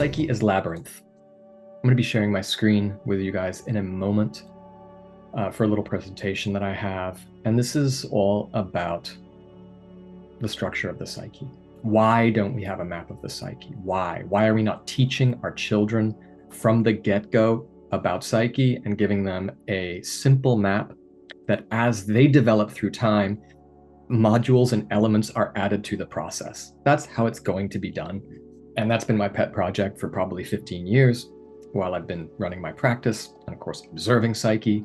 Psyche is Labyrinth. I'm going to be sharing my screen with you guys in a moment for a little presentation that I have. And this is all about the structure of the psyche. Why don't we have a map of the psyche? Why? Why are we not teaching our children from the get-go about psyche and giving them a simple map that as they develop through time, modules and elements are added to the process? That's how it's going to be done. And that's been my pet project for probably 15 years while I've been running my practice and, of course, observing psyche.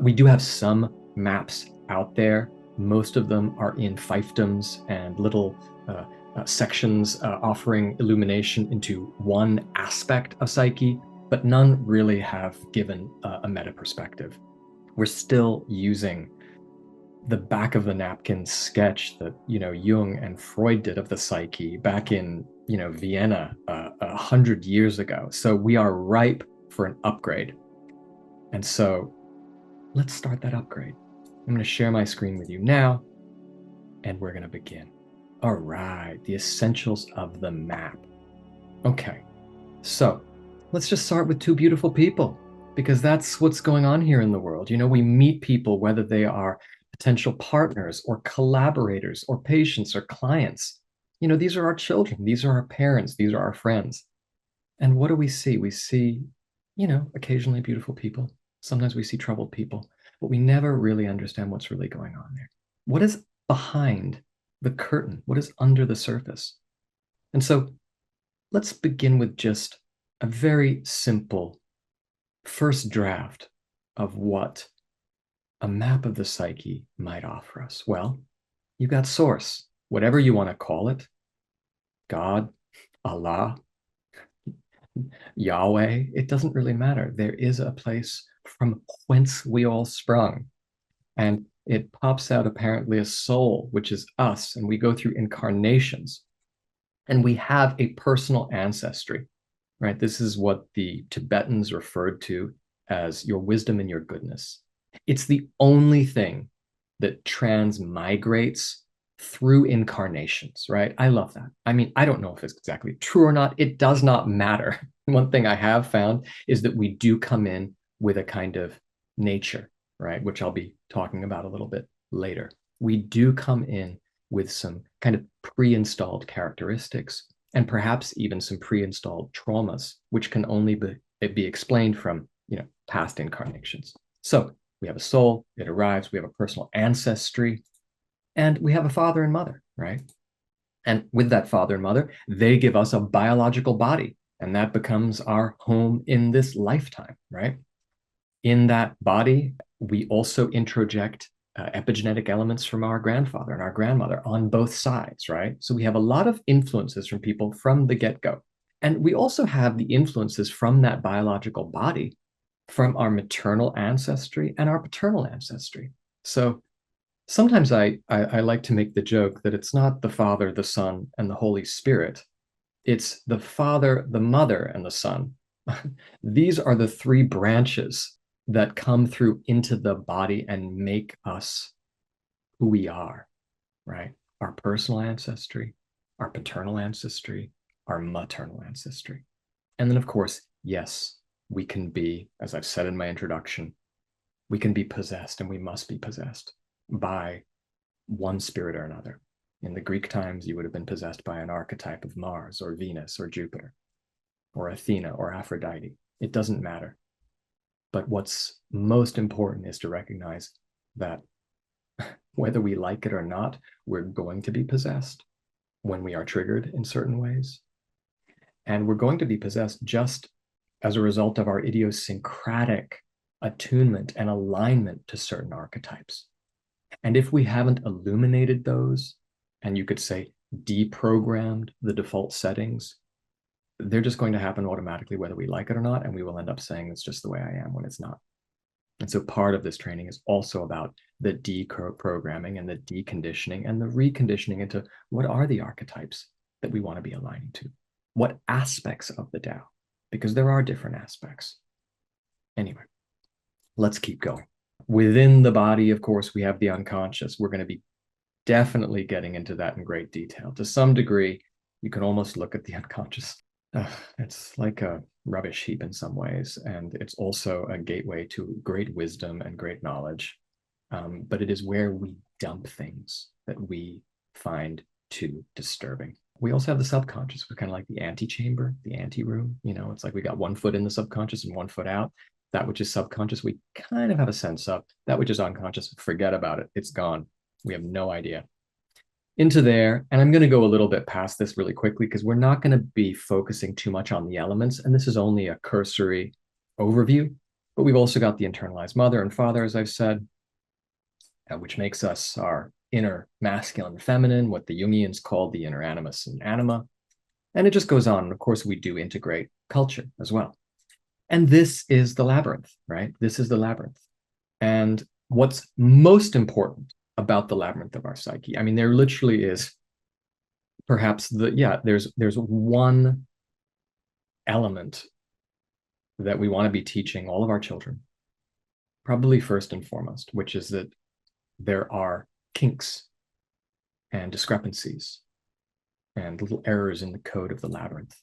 We do have some maps out there. Most of them are in fiefdoms and little sections offering illumination into one aspect of psyche, but none really have given a meta perspective. We're still using the back of the napkin sketch that Jung and Freud did of the psyche back in Vienna 100 years ago. So we are ripe for an upgrade. And so let's start that upgrade. I'm going to share my screen with you now, and we're going to begin. All right, the essentials of the map. Okay, so let's just start with two beautiful people, because that's what's going on here in the world. We meet people, whether they are potential partners or collaborators or patients or clients. These are our children. These are our parents. These are our friends. And what do we see? We see, occasionally beautiful people. Sometimes we see troubled people, but we never really understand what's really going on there. What is behind the curtain? What is under the surface? And so let's begin with just a very simple first draft of what a map of the psyche might offer us. Well, you got source, whatever you want to call it, God, Allah, Yahweh, it doesn't really matter. There is a place from whence we all sprung. And it pops out apparently a soul, which is us, and we go through incarnations. And we have a personal ancestry, right? This is what the Tibetans referred to as your wisdom and your goodness. It's the only thing that transmigrates through incarnations, right? I love that. I mean, I don't know if it's exactly true or not. It does not matter. One thing I have found is that we do come in with a kind of nature, right? Which I'll be talking about a little bit later. We do come in with some kind of pre-installed characteristics and perhaps even some pre-installed traumas, which can only be explained from, past incarnations. So we have a soul, it arrives, we have a personal ancestry, and we have a father and mother, right? And with that father and mother, they give us a biological body, and that becomes our home in this lifetime, right? In that body, we also introject epigenetic elements from our grandfather and our grandmother on both sides, right? So we have a lot of influences from people from the get-go. And we also have the influences from that biological body from our maternal ancestry and our paternal ancestry. So sometimes I like to make the joke that it's not the Father, the Son, and the Holy Spirit. It's the Father, the Mother, and the Son. These are the three branches that come through into the body and make us who we are, right? Our personal ancestry, our paternal ancestry, our maternal ancestry. And then, of course, yes, we can be, as I've said in my introduction, we can be possessed, and we must be possessed by one spirit or another. In the Greek times, you would have been possessed by an archetype of Mars or Venus or Jupiter or Athena or Aphrodite. It doesn't matter. But what's most important is to recognize that whether we like it or not, we're going to be possessed when we are triggered in certain ways. And we're going to be possessed just as a result of our idiosyncratic attunement and alignment to certain archetypes. And if we haven't illuminated those, and you could say deprogrammed the default settings, they're just going to happen automatically whether we like it or not, and we will end up saying it's just the way I am when it's not. And so part of this training is also about the deprogramming and the deconditioning and the reconditioning into what are the archetypes that we want to be aligning to? What aspects of the Tao? Because there are different aspects. Anyway, let's keep going. Within the body, of course, we have the unconscious. We're going to be definitely getting into that in great detail. To some degree, you can almost look at the unconscious It's like a rubbish heap in some ways, and it's also a gateway to great wisdom and great knowledge. But it is where we dump things that we find too disturbing. We also have the subconscious. We're kind of like the antechamber, the anteroom. It's like we got one foot in the subconscious and one foot out. That which is subconscious, we kind of have a sense of. That which is unconscious, forget about it. It's gone. We have no idea. Into there, and I'm going to go a little bit past this really quickly because we're not going to be focusing too much on the elements, and this is only a cursory overview. But we've also got the internalized mother and father, as I've said, which makes us our inner masculine and feminine, what the Jungians called the inner animus and anima. And it just goes on. And of course, we do integrate culture as well. And this is the labyrinth, right? This is the labyrinth. And what's most important about the labyrinth of our psyche, I mean, there literally is perhaps there's one element that we want to be teaching all of our children, probably first and foremost, which is that there are kinks and discrepancies and little errors in the code of the labyrinth.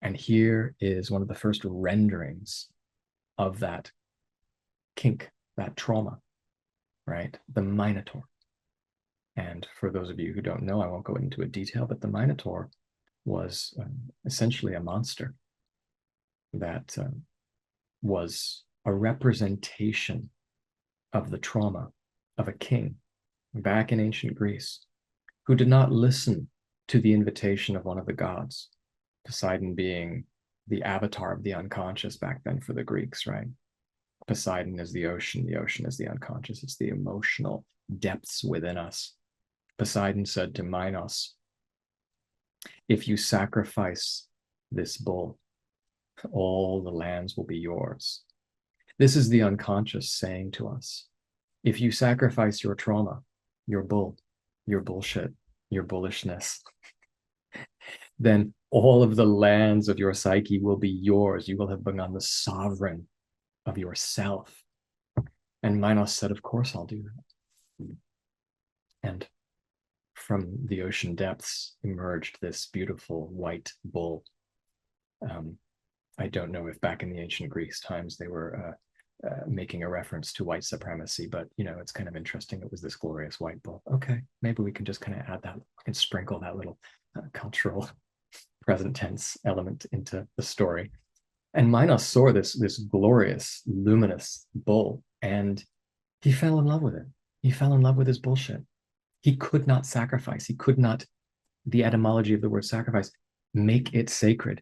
And here is one of the first renderings of that kink, that trauma, right? The minotaur. And for those of you who don't know, I won't go into a detail, but the minotaur was essentially a monster that was a representation of the trauma of a king back in ancient Greece who did not listen to the invitation of one of the gods, Poseidon being the avatar of the unconscious back then for the Greeks, right? Poseidon is the ocean is the unconscious, it's the emotional depths within us. Poseidon said to Minos, if you sacrifice this bull, all the lands will be yours. This is the unconscious saying to us, if you sacrifice your trauma, your bull, your bullshit, your bullishness, then all of the lands of your psyche will be yours. You will have become the sovereign of yourself. And Minos said, of course I'll do that. And from the ocean depths emerged this beautiful white bull. I don't know if back in the ancient Greece times they were making a reference to white supremacy, but it's kind of interesting. It was this glorious white bull. Okay, maybe we can just kind of add that and sprinkle that little cultural present tense element into the story. And Minos saw this glorious, luminous bull, and he fell in love with it. He fell in love with his bullshit. He could not sacrifice. He could not, the etymology of the word sacrifice, make it sacred.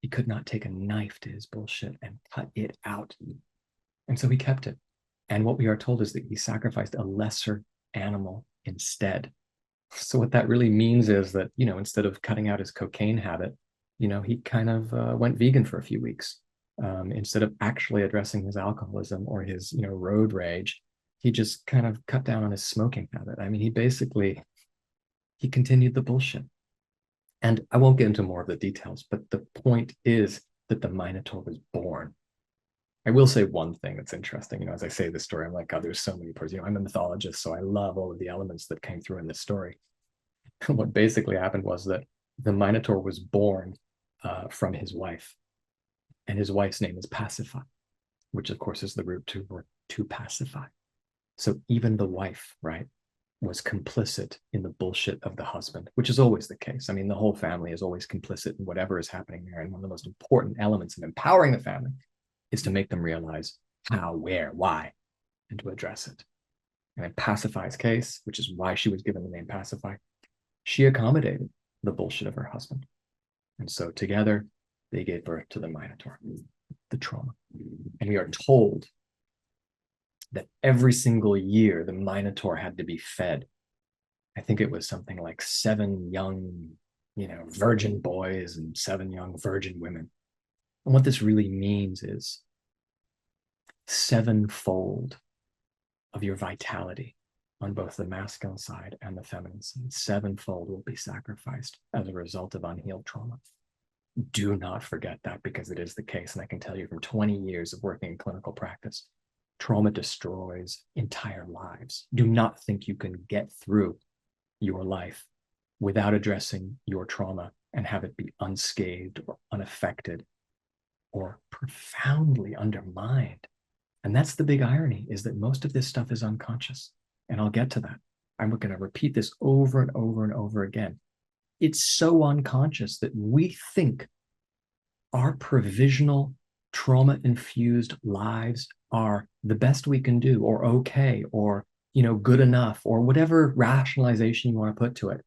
He could not take a knife to his bullshit and cut it out. And so he kept it. And what we are told is that he sacrificed a lesser animal instead. So what that really means is that, instead of cutting out his cocaine habit, he kind of went vegan for a few weeks. Instead of actually addressing his alcoholism or his, road rage, he just kind of cut down on his smoking habit. I mean, he continued the bullshit. And I won't get into more of the details, but the point is that the Minotaur was born. I will say one thing that's interesting. As I say this story, I'm like, God, there's so many parts. I'm a mythologist, so I love all of the elements that came through in this story. What basically happened was that the Minotaur was born from his wife, and his wife's name is Pacify, which of course is the root to pacify. So even the wife, right, was complicit in the bullshit of the husband, which is always the case. I mean, the whole family is always complicit in whatever is happening there. And one of the most important elements of empowering the family is to make them realize how, where, why, and to address it. And in Pacify's case, which is why she was given the name Pacify, she accommodated the bullshit of her husband. And so together, they gave birth to the Minotaur, the trauma. And we are told that every single year, the Minotaur had to be fed. I think it was something like 7 young, virgin boys and 7 young virgin women. And what this really means is 7-fold of your vitality on both the masculine side and the feminine side. 7-fold will be sacrificed as a result of unhealed trauma. Do not forget that, because it is the case. And I can tell you from 20 years of working in clinical practice, trauma destroys entire lives. Do not think you can get through your life without addressing your trauma and have it be unscathed or unaffected or profoundly undermined. And that's the big irony, is that most of this stuff is unconscious. And I'll get to that. I'm going to repeat this over and over and over again. It's so unconscious that we think our provisional trauma-infused lives are the best we can do, or okay, or good enough, or whatever rationalization you want to put to it.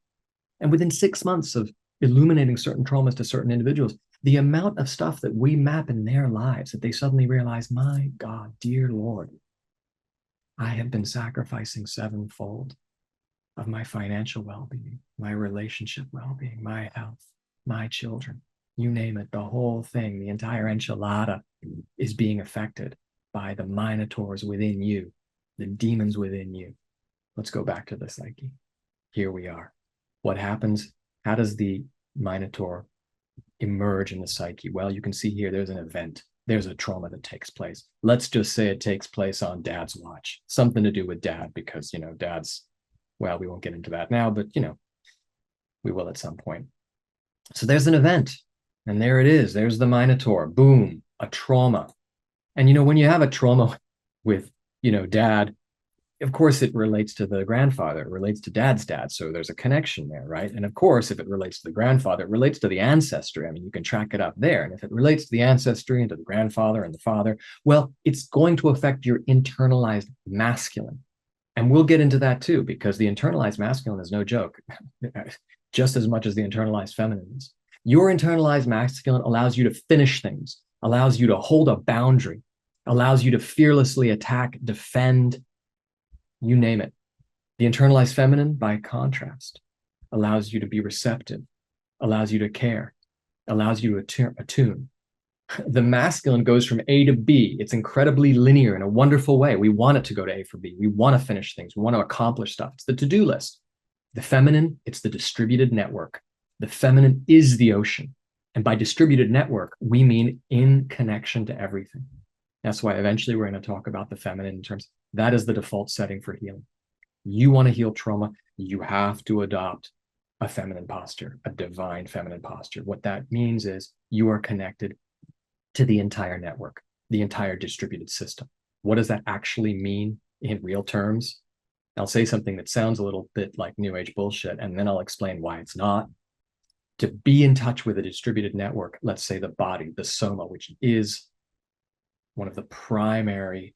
And within 6 months of illuminating certain traumas to certain individuals, the amount of stuff that we map in their lives that they suddenly realize, my God, dear Lord, I have been sacrificing sevenfold of my financial well-being, my relationship well-being, my health, my children, you name it, the whole thing, the entire enchilada is being affected by the minotaurs within you, the demons within you. Let's go back to the psyche. Here we are. What happens? How does the minotaur emerge in the psyche? Well, you can see here, there's an event. There's a trauma that takes place. Let's just say it takes place on dad's watch. Something to do with dad, because, dad's, well, we won't get into that now, but, we will at some point. So there's an event, and there it is. There's the minotaur. Boom, a trauma. And, when you have a trauma with, dad, of course, it relates to the grandfather. It relates to dad's dad. So there's a connection there, right? And of course, if it relates to the grandfather, it relates to the ancestry. I mean, you can track it up there. And if it relates to the ancestry and to the grandfather and the father, well, it's going to affect your internalized masculine. And we'll get into that too, because the internalized masculine is no joke, just as much as the internalized feminine is. Your internalized masculine allows you to finish things, allows you to hold a boundary, allows you to fearlessly attack, defend, you name it. The internalized feminine, by contrast, allows you to be receptive, allows you to care, allows you to attune. The masculine goes from A to B. It's incredibly linear in a wonderful way. We want it to go to A for B. We want to finish things. We want to accomplish stuff. It's the to-do list. The feminine, it's the distributed network. The feminine is the ocean. And by distributed network, we mean in connection to everything. That's why eventually we're going to talk about the feminine in terms, that is the default setting for healing. You want to heal trauma, you have to adopt a feminine posture, a divine feminine posture. What that means is you are connected to the entire network, the entire distributed system. What does that actually mean in real terms? I'll say something that sounds a little bit like New Age bullshit, and then I'll explain why it's not. To be in touch with a distributed network, let's say the body, the soma, which is one of the primary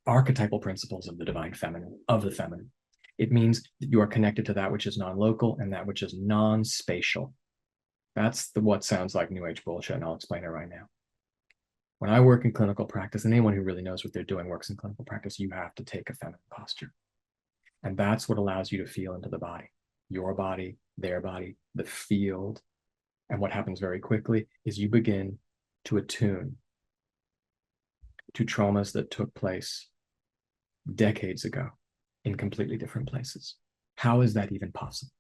archetypal principles of the divine feminine, of the feminine. It means that you are connected to that which is non-local and that which is non-spatial. That's what sounds like New Age bullshit, and I'll explain it right now. When I work in clinical practice, and anyone who really knows what they're doing works in clinical practice, you have to take a feminine posture. And that's what allows you to feel into the body, your body, their body, the field. And what happens very quickly is you begin to attune to traumas that took place decades ago in completely different places. How is that even possible?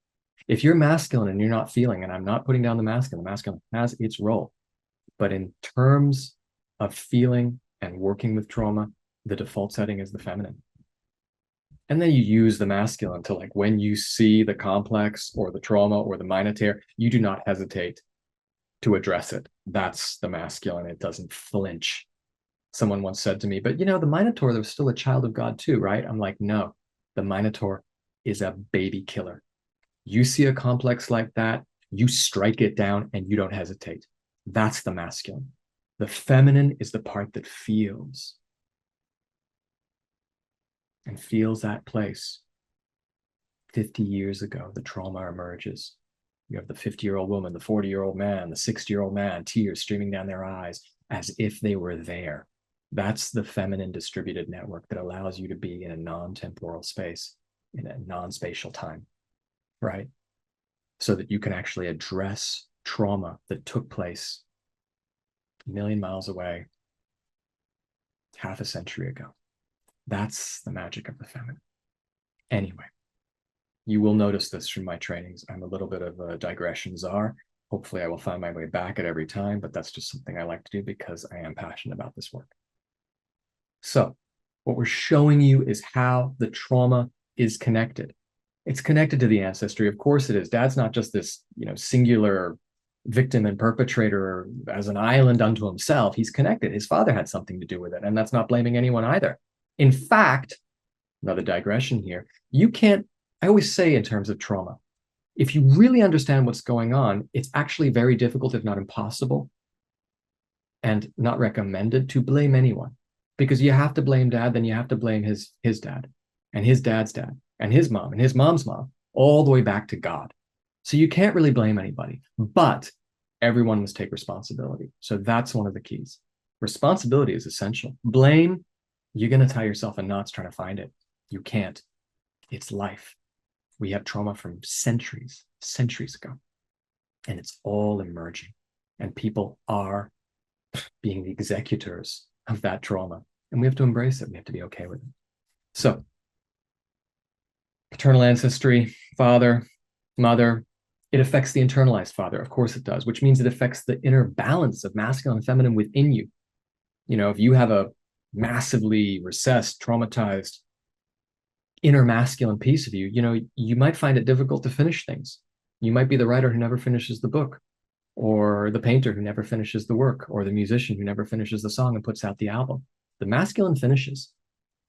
If you're masculine and you're not feeling, and I'm not putting down the masculine has its role, but in terms of feeling and working with trauma, the default setting is the feminine. And then you use the masculine to, like, when you see the complex or the trauma or the minotaur, you do not hesitate to address it. That's the masculine. It doesn't flinch. Someone once said to me, but the minotaur, there was still a child of God too, right? I'm like, no, the minotaur is a baby killer. You see a complex like that, you strike it down and you don't hesitate. That's the masculine. The feminine is the part that feels and feels that place. 50 years ago, the trauma emerges. You have the 50-year-old woman, the 40-year-old man, the 60-year-old man, tears streaming down their eyes as if they were there. That's the feminine distributed network that allows you to be in a non-temporal space, in a non-spatial time, right? So that you can actually address trauma that took place a million miles away, half a century ago. That's the magic of the feminine. Anyway, you will notice this from my trainings. I'm a little bit of a digression czar. Hopefully I will find my way back at every time, but that's just something I like to do because I am passionate about this work. So what we're showing you is how the trauma is connected. It's connected to the ancestry. Of course it is. Dad's not just this, singular victim and perpetrator as an island unto himself. He's connected. His father had something to do with it, and that's not blaming anyone either. In fact, another digression here, you can't, I always say in terms of trauma, if you really understand what's going on, it's actually very difficult, if not impossible, and not recommended to blame anyone. Because you have to blame dad, then you have to blame his dad, and his dad's dad, and his mom, and his mom's mom, all the way back to God. So you can't really blame anybody, but everyone must take responsibility. So that's one of the keys. Responsibility is essential. Blame, you're going to tie yourself in knots trying to find it. You can't. It's life. We have trauma from centuries ago, and it's all emerging. And people are being the executors of that trauma, and we have to embrace it. We have to be okay with it. So, paternal ancestry, father, mother, it affects the internalized father. Of course it does, which means it affects the inner balance of masculine and feminine within you. You know, if you have a massively recessed, traumatized inner masculine piece of you, you know, you might find it difficult to finish things. You might be the writer who never finishes the book, or the painter who never finishes the work, or the musician who never finishes the song and puts out the album. The masculine finishes,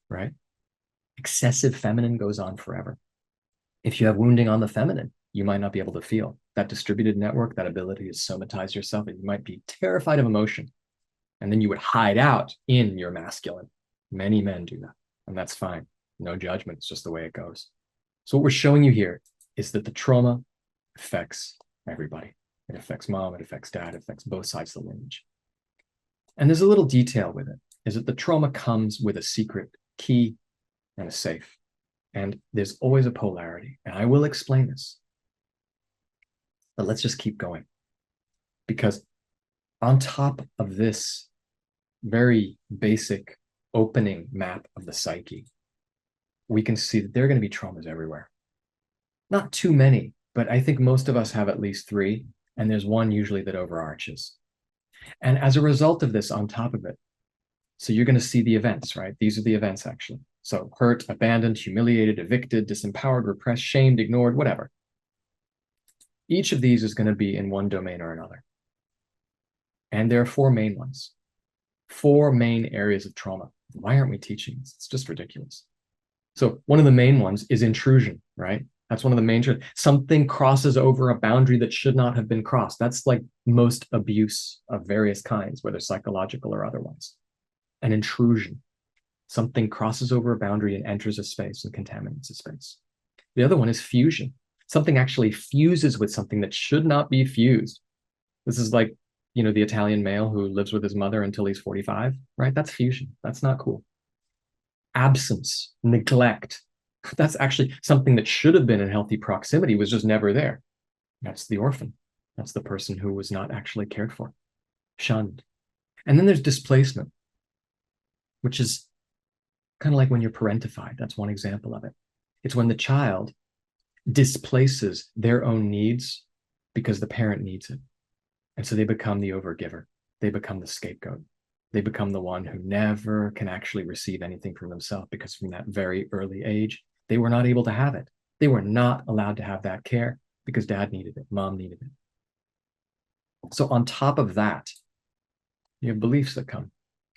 right? Excessive feminine goes on forever. If you have wounding on the feminine, you might not be able to feel. That distributed network, that ability to somatize yourself, and you might be terrified of emotion. And then you would hide out in your masculine. Many men do that, and that's fine. No judgment, it's just the way it goes. So what we're showing you here is that the trauma affects everybody. It affects mom, it affects dad, it affects both sides of the lineage. And there's a little detail with it, is that the trauma comes with a secret key and a safe. And there's always a polarity. And I will explain this. But let's just keep going. Because on top of this very basic opening map of the psyche, we can see that there are going to be traumas everywhere. Not too many, but I think most of us have at least 3, and there's one usually that overarches. And as a result of this, on top of it, so you're going to see the events, right? These are the events, actually. So hurt, abandoned, humiliated, evicted, disempowered, repressed, shamed, ignored, whatever. Each of these is going to be in one domain or another. And there are 4 main ones, 4 main areas of trauma. Why aren't we teaching this? It's just ridiculous. So one of the main ones is intrusion, right? That's one of the main, something crosses over a boundary that should not have been crossed. That's like most abuse of various kinds, whether psychological or otherwise. An intrusion, something crosses over a boundary and enters a space and contaminates a space. The other one is fusion. Something actually fuses with something that should not be fused. This is like, you know, the Italian male who lives with his mother until he's 45, right? That's fusion. That's not cool. Absence, neglect. That's actually something that should have been in healthy proximity, was just never there. That's the orphan. That's the person who was not actually cared for, shunned. And then there's displacement, which is kind of like when you're parentified. That's one example of it. It's when the child displaces their own needs because the parent needs it. And so they become the overgiver. They become the scapegoat. They become the one who never can actually receive anything from themselves, because from that very early age, they were not able to have it. They were not allowed to have that care because dad needed it, mom needed it. So on top of that, you have beliefs that come,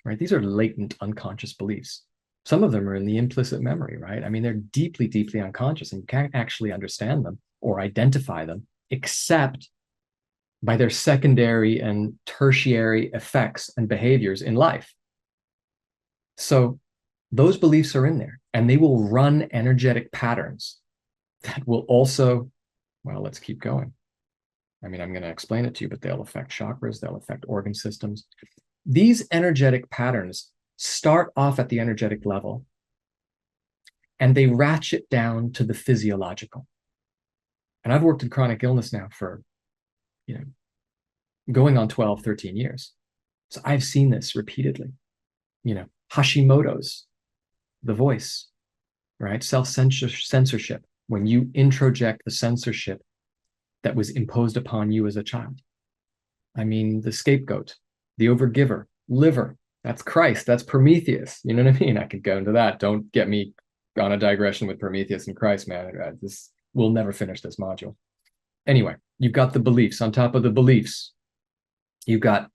right? These are latent unconscious beliefs. Some of them are in the implicit memory, right? I mean, they're deeply, deeply unconscious, and you can't actually understand them or identify them except by their secondary and tertiary effects and behaviors in life. So those beliefs are in there, and they will run energetic patterns that will also, well, let's keep going. I mean, I'm going to explain it to you, but they'll affect chakras, they'll affect organ systems. These energetic patterns start off at the energetic level, and they ratchet down to the physiological. And I've worked in chronic illness now for, going on 12, 13 years. So I've seen this repeatedly. Hashimoto's, the voice, right? Self-censorship, when you introject the censorship that was imposed upon you as a child. I mean, the scapegoat, the overgiver, liver, that's Christ, that's Prometheus. You know what I mean? I could go into that. Don't get me on a digression with Prometheus and Christ, man. We'll never finish this module. Anyway, You've got the beliefs. On top of the beliefs, you've got,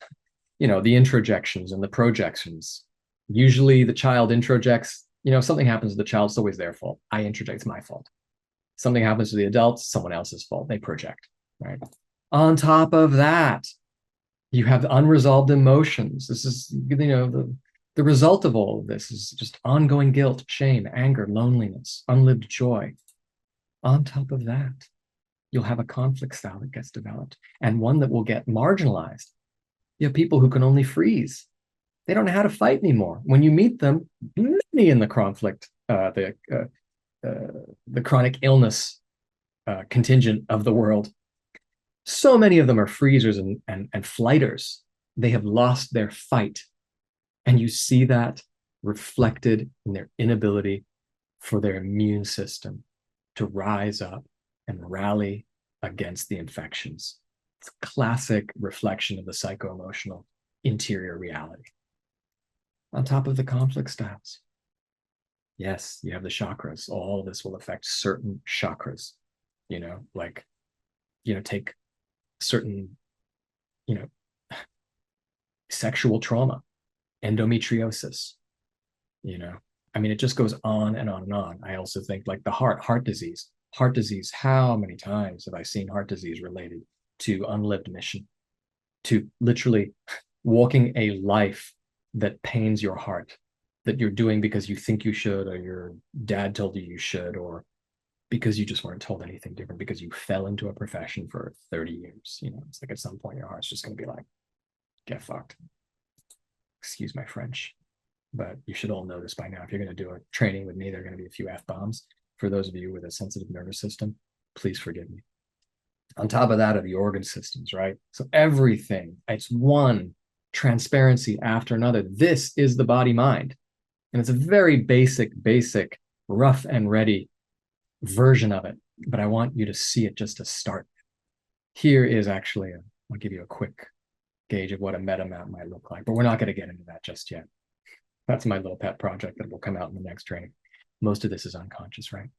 the introjections and the projections. Usually the child introjects, if something happens to the child, it's always their fault. I introject, it's my fault. Something happens to the adults, someone else's fault. They project, right? On top of that, you have unresolved emotions. This is, the result of all of this is just ongoing guilt, shame, anger, loneliness, unlived joy. On top of that, you'll have a conflict style that gets developed, and one that will get marginalized. You have people who can only freeze. They don't know how to fight anymore. When you meet them, many in the conflict, the chronic illness contingent of the world, so many of them are freezers and flighters. They have lost their fight. And you see that reflected in their inability for their immune system to rise up and rally against the infections. It's a classic reflection of the psycho-emotional interior reality. On top of the conflict styles, yes, you have the chakras. All of this will affect certain chakras, take certain, sexual trauma, endometriosis, it just goes on and on and on. I also think like the heart disease, how many times have I seen heart disease related to unlived mission, to literally walking a life that pains your heart, that you're doing because you think you should, or your dad told you should, or because you just weren't told anything different, because you fell into a profession for 30 years. It's like at some point your heart's just going to be like, get fucked. Excuse my French, but you should all know this by now. If you're going to do a training with me, there are going to be a few F-bombs. For those of you with a sensitive nervous system, please forgive me. On top of that are the organ systems, right? So everything, it's one transparency after another. This is the body mind. And it's a very basic, rough and ready version of it, but I want you to see it just to start. Here is actually, I'll give you a quick gauge of what a meta map might look like, but we're not going to get into that just yet. That's my little pet project that will come out in the next training. Most of this is unconscious, right?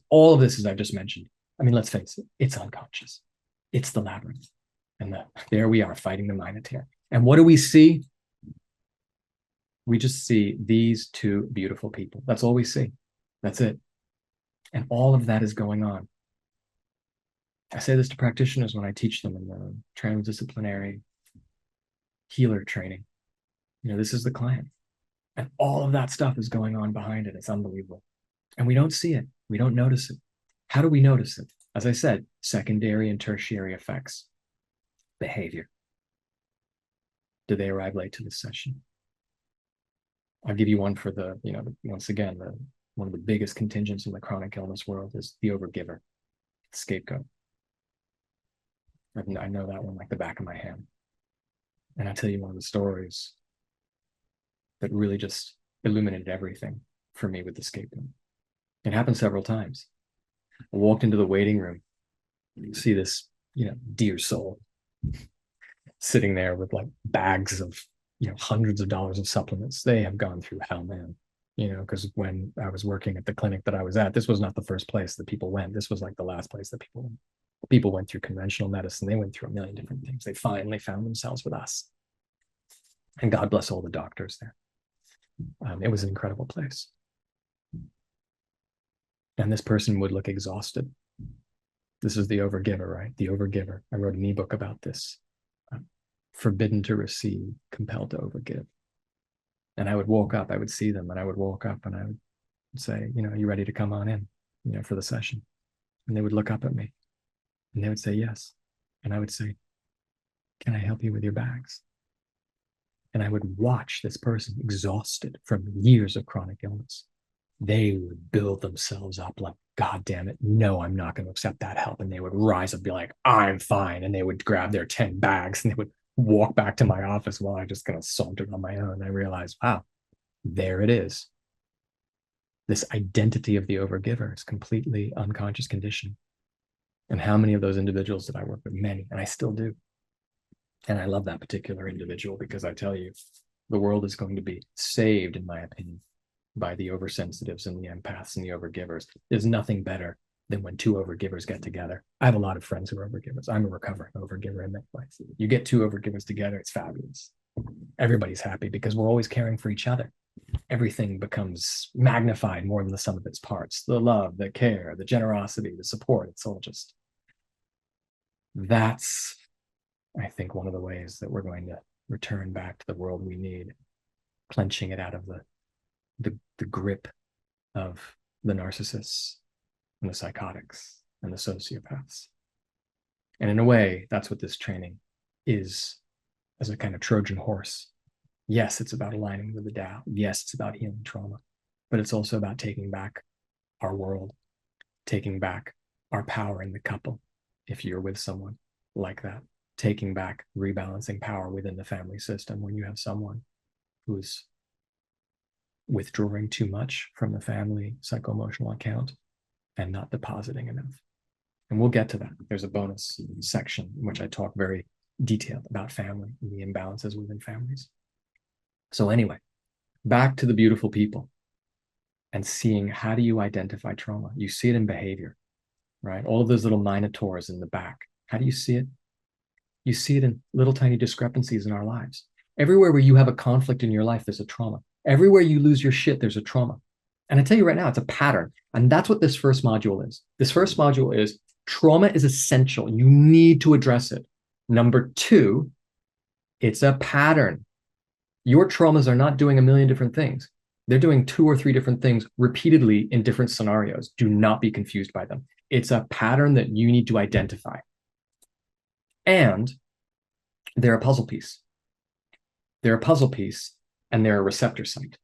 All of this, as I've just mentioned. Let's face it, it's unconscious. It's the labyrinth. And there we are fighting the minotaur. And what do we see? We just see these two beautiful people. That's all we see. That's it. And all of that is going on. I say this to practitioners when I teach them in the transdisciplinary healer training. This is the client. And all of that stuff is going on behind it. It's unbelievable. And we don't see it. We don't notice it. How do we notice it? As I said, secondary and tertiary effects. Behavior. Do they arrive late to this session? I'll give you one for once again, one of the biggest contingents in the chronic illness world is the overgiver, the scapegoat. I know that one like the back of my hand. And I'll tell you one of the stories that really just illuminated everything for me with the scapegoat. It happened several times. I walked into the waiting room, see this, dear soul sitting there with like bags of, hundreds of dollars of supplements. They have gone through hell, man. Because when I was working at the clinic that I was at, this was not the first place that people went. This was like the last place that people went. People went through conventional medicine. They went through a million different things. They finally found themselves with us. And God bless all the doctors there. It was an incredible place. And this person would look exhausted. This is the overgiver, right? The overgiver. I wrote an ebook about this. Forbidden to receive, compelled to overgive. And I would walk up, I would see them, and I would walk up and I would say, are you ready to come on in, for the session? And they would look up at me and they would say, yes. And I would say, can I help you with your bags? And I would watch this person exhausted from years of chronic illness. They would build themselves up like, God damn it, no, I'm not going to accept that help. And they would rise up and be like, I'm fine. And they would grab their 10 bags and they would walk back to my office while I just kind of sauntered on my own. I realized, wow, there it is. This identity of the overgiver is completely unconscious condition. And how many of those individuals did I work with? Many, and I still do. And I love that particular individual because I tell you, the world is going to be saved, in my opinion, by the oversensitives and the empaths and the overgivers. There's nothing better than when two overgivers get together. I have a lot of friends who are overgivers. I'm a recovering overgiver in that place. You get two overgivers together, it's fabulous. Everybody's happy because we're always caring for each other. Everything becomes magnified more than the sum of its parts. The love, the care, the generosity, the support, it's all just, that's, I think, one of the ways that we're going to return back to the world we need, clenching it out of the grip of the narcissists and the psychotics and the sociopaths. And in a way, that's what this training is, as a kind of Trojan horse. Yes, it's about aligning with the Tao. Yes, it's about healing trauma, but it's also about taking back our world, taking back our power in the couple, if you're with someone like that, taking back, rebalancing power within the family system when you have someone who's withdrawing too much from the family psycho-emotional account and not depositing enough. And we'll get to that. There's a bonus section in which I talk very detailed about family and the imbalances within families. So anyway, back to the beautiful people and seeing, how do you identify trauma? You see it in behavior, right? All of those little minotaurs in the back. How do you see it? You see it in little tiny discrepancies in our lives. Everywhere where you have a conflict in your life, there's a trauma. Everywhere you lose your shit, there's a trauma. And I tell you right now, it's a pattern. And that's what this first module is. This first module is trauma is essential. You need to address it. Number two, it's a pattern. Your traumas are not doing a million different things. They're doing 2 or 3 different things repeatedly in different scenarios. Do not be confused by them. It's a pattern that you need to identify. And they're a puzzle piece. They're a puzzle piece, and they're a receptor site.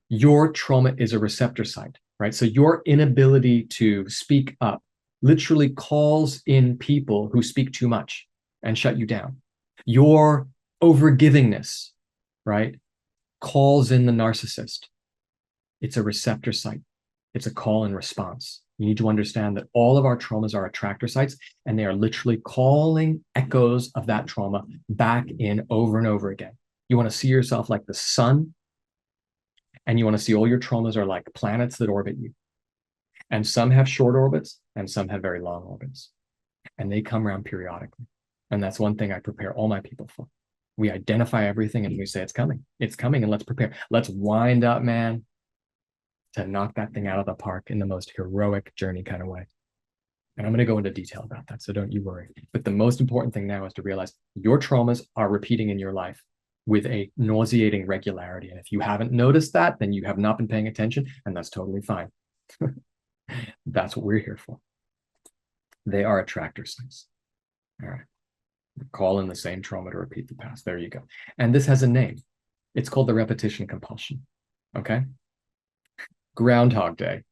Your trauma is a receptor site, right? So your inability to speak up literally calls in people who speak too much and shut you down. Your overgivingness, right, calls in the narcissist. It's a receptor site. It's a call and response. You need to understand that all of our traumas are attractor sites, and they are literally calling echoes of that trauma back in over and over again. You want to see yourself like the sun, and you want to see all your traumas are like planets that orbit you. And some have short orbits, and some have very long orbits. And they come around periodically. And that's one thing I prepare all my people for. We identify everything, and we say, it's coming, and let's prepare. Let's wind up, man, to knock that thing out of the park in the most heroic journey kind of way. And I'm going to go into detail about that, so don't you worry. But the most important thing now is to realize your traumas are repeating in your life with a nauseating regularity. And if you haven't noticed that, then you have not been paying attention, and that's totally fine. That's what we're here for. They are attractor sites. All right. Call in the same trauma to repeat the past. There you go. And this has a name. It's called the repetition compulsion. Okay. Groundhog Day.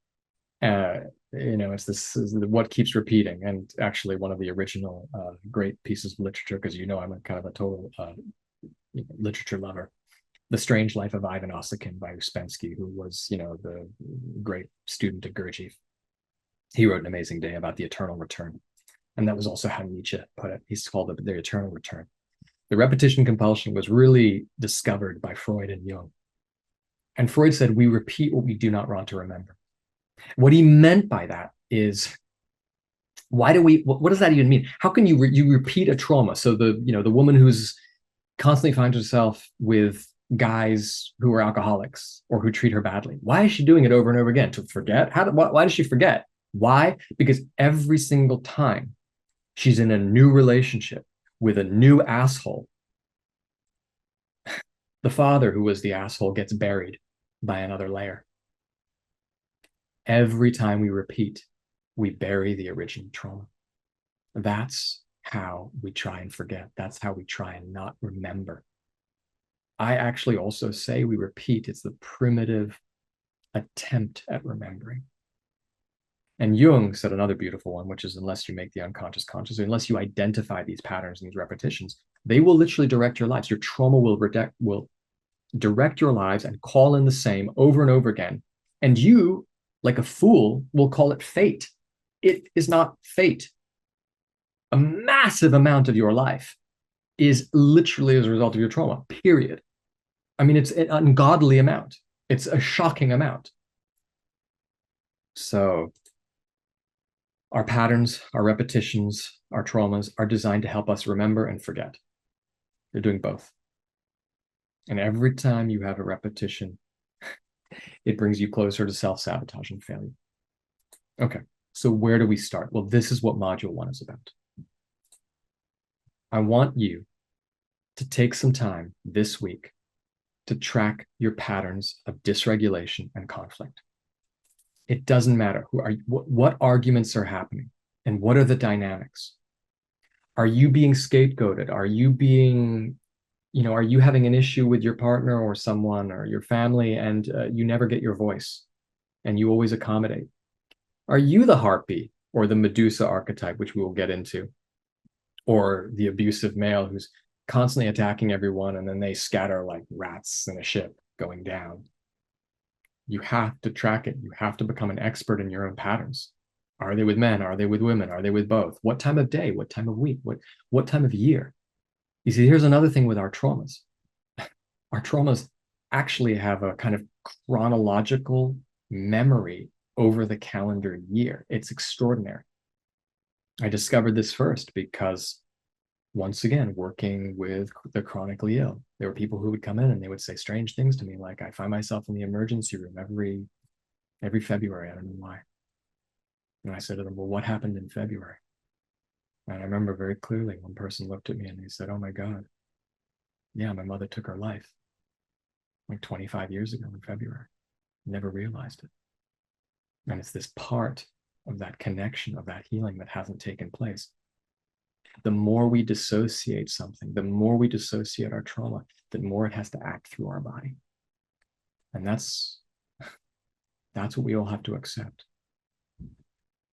It's this is what keeps repeating. And actually one of the original great pieces of literature, because I'm a kind of a total literature lover. The Strange Life of Ivan Ossikin by Uspensky, who was, the great student of Gurdjieff. He wrote An Amazing Day about the eternal return. And that was also how Nietzsche put it. He's called it the eternal return. The repetition compulsion was really discovered by Freud and Jung. And Freud said, we repeat what we do not want to remember. What he meant by that is, what does that even mean? How can you repeat a trauma? So the woman who's constantly finds herself with guys who are alcoholics or who treat her badly. Why is she doing it over and over again? To forget? Why does she forget? Why? Because every single time she's in a new relationship with a new asshole, the father who was the asshole gets buried by another layer. Every time we repeat, we bury the original trauma. That's how we try and forget. That's how we try and not remember. I actually also say we repeat. It's the primitive attempt at remembering. And Jung said another beautiful one, which is, unless you make the unconscious conscious, or unless you identify these patterns and these repetitions, they will literally direct your lives. Your trauma will direct your lives and call in the same over and over again. And you, like a fool, will call it fate. It is not fate. A massive amount of your life is literally as a result of your trauma, period. I mean, it's an ungodly amount. It's a shocking amount. So Our patterns, our repetitions, our traumas are designed to help us remember and forget. They're doing both. And every time you have a repetition, it brings you closer to self-sabotage and failure. Okay, so where do we start? Well, this is what module 1 is about. I want you to take some time this week to track your patterns of dysregulation and conflict. It doesn't matter what arguments are happening and what are the dynamics. Are you being scapegoated? Are you being, are you having an issue with your partner or someone or your family and you never get your voice and you always accommodate? Are you the harpy or the Medusa archetype, which we will get into, or the abusive male who's constantly attacking everyone and then they scatter like rats in a ship going down? You have to track it. You have to become an expert in your own patterns. Are they with men? Are they with women? Are they with both? What time of day? What time of week? What time of year? You see, here's another thing with our traumas. Our traumas actually have a kind of chronological memory over the calendar year. It's extraordinary. I discovered this first because, once again, working with the chronically ill, there were people who would come in and they would say strange things to me, like, I find myself in the emergency room every February. I don't know why. And I said to them, well, what happened in February? And I remember very clearly one person looked at me and they said, oh my God, yeah, my mother took her life like 25 years ago in February. Never realized it. And it's this part of that connection, of that healing that hasn't taken place. The more we dissociate something, the more we dissociate our trauma, the more it has to act through our body. And that's what we all have to accept.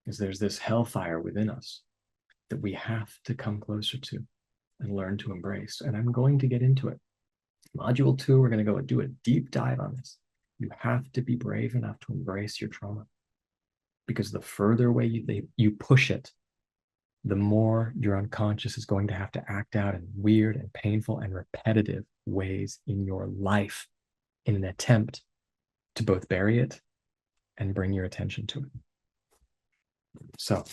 Is there's this hellfire within us that we have to come closer to and learn to embrace. And I'm going to get into it. Module 2, we're going to go and do a deep dive on this. You have to be brave enough to embrace your trauma, because the further away you push it, the more your unconscious is going to have to act out in weird and painful and repetitive ways in your life in an attempt to both bury it and bring your attention to it. So,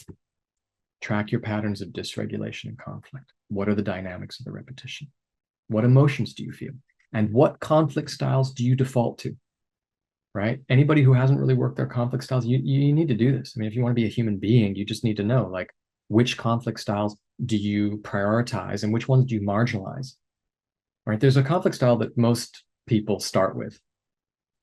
track your patterns of dysregulation and conflict. What are the dynamics of the repetition? What emotions do you feel? And what conflict styles do you default to? Right? Anybody who hasn't really worked their conflict styles, you need to do this. I mean, if you want to be a human being, you just need to know, like, which conflict styles do you prioritize and which ones do you marginalize? Right? There's a conflict style that most people start with,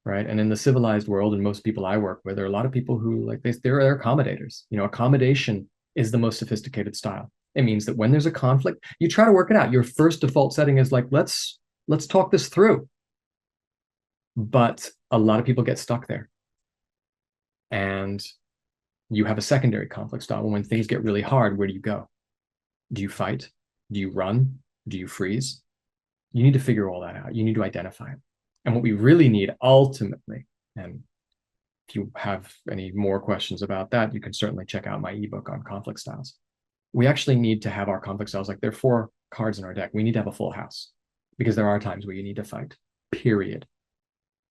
right? And in the civilized world, and most people I work with, there are a lot of people who, like, they're accommodators. Accommodation is the most sophisticated style. It means that when there's a conflict, you try to work it out. Your first default setting is like, let's talk this through. But a lot of people get stuck there. And you have a secondary conflict style. When things get really hard, where do you go? Do you fight? Do you run? Do you freeze? You need to figure all that out. You need to identify it. And what we really need ultimately, and if you have any more questions about that, you can certainly check out my ebook on conflict styles. We actually need to have our conflict styles, like there are 4 cards in our deck. We need to have a full house, because there are times where you need to fight, period.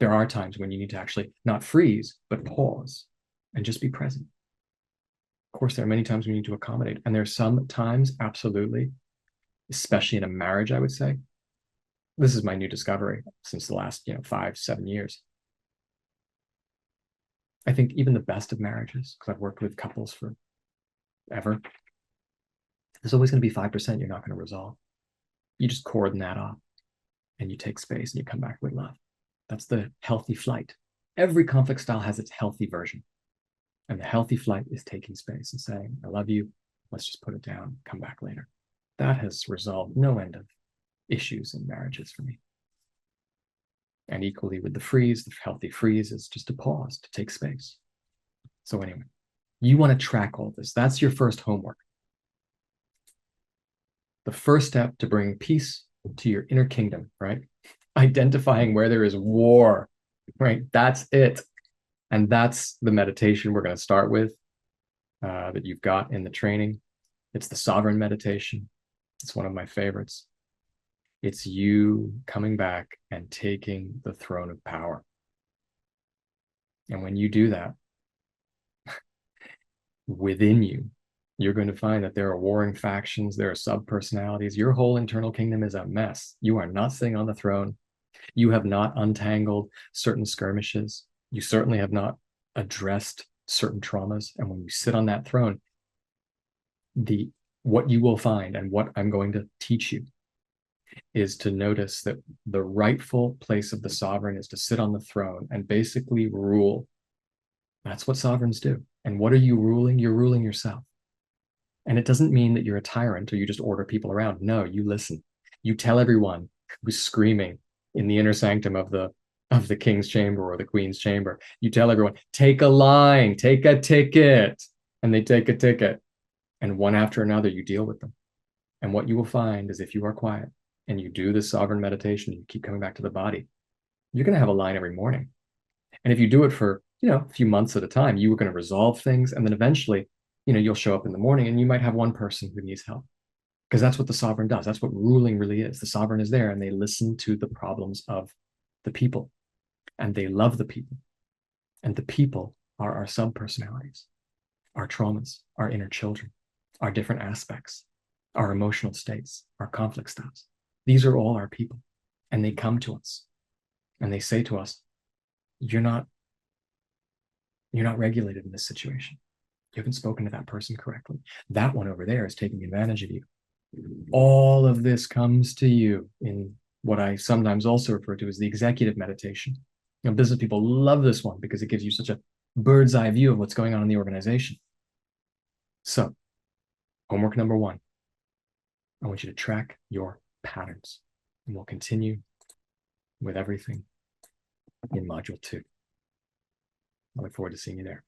There are times when you need to actually not freeze, but pause and just be present. Of course, there are many times we need to accommodate. And there's some times, absolutely, especially in a marriage, I would say. This is my new discovery since the last 5-7 years. I think even the best of marriages, because I've worked with couples forever, there's always going to be 5% you're not going to resolve. You just cordon that off and you take space and you come back with love. That's the healthy flight. Every conflict style has its healthy version. And the healthy flight is taking space and saying, I love you. Let's just put it down, come back later. That has resolved no end of issues in marriages for me. And equally with the freeze, the healthy freeze is just a pause, to take space. So anyway, you want to track all this. That's your first homework. The first step to bring peace to your inner kingdom, right? Identifying where there is war, right? That's it. And that's the meditation we're going to start with, that you've got in the training. It's the sovereign meditation. It's one of my favorites. It's you coming back and taking the throne of power. And when you do that, within you, you're going to find that there are warring factions, there are sub-personalities. Your whole internal kingdom is a mess. You are not sitting on the throne. You have not untangled certain skirmishes. You certainly have not addressed certain traumas. And when you sit on that throne, what you will find and what I'm going to teach you is to notice that the rightful place of the sovereign is to sit on the throne and basically rule. That's what sovereigns do. And what are you ruling? You're ruling yourself. And it doesn't mean that you're a tyrant or you just order people around. No, you listen. You tell everyone who's screaming in the inner sanctum of the king's chamber or the queen's chamber. You tell everyone, take a line, take a ticket. And they take a ticket. And one after another, you deal with them. And what you will find is if you are quiet and you do this sovereign meditation, you keep coming back to the body, you're going to have a line every morning. And if you do it for, a few months at a time, you are going to resolve things. And then eventually, you'll show up in the morning and you might have one person who needs help. Because that's what the sovereign does. That's what ruling really is. The sovereign is there and they listen to the problems of the people and they love the people. And the people are our sub-personalities, our traumas, our inner children, our different aspects, our emotional states, our conflict styles. These are all our people. And they come to us and they say to us, you're not regulated in this situation. You haven't spoken to that person correctly. That one over there is taking advantage of you. All of this comes to you in what I sometimes also refer to as the executive meditation. Business people love this one because it gives you such a bird's eye view of what's going on in the organization. So, homework number 1, I want you to track your patterns. And we'll continue with everything in module 2. I look forward to seeing you there.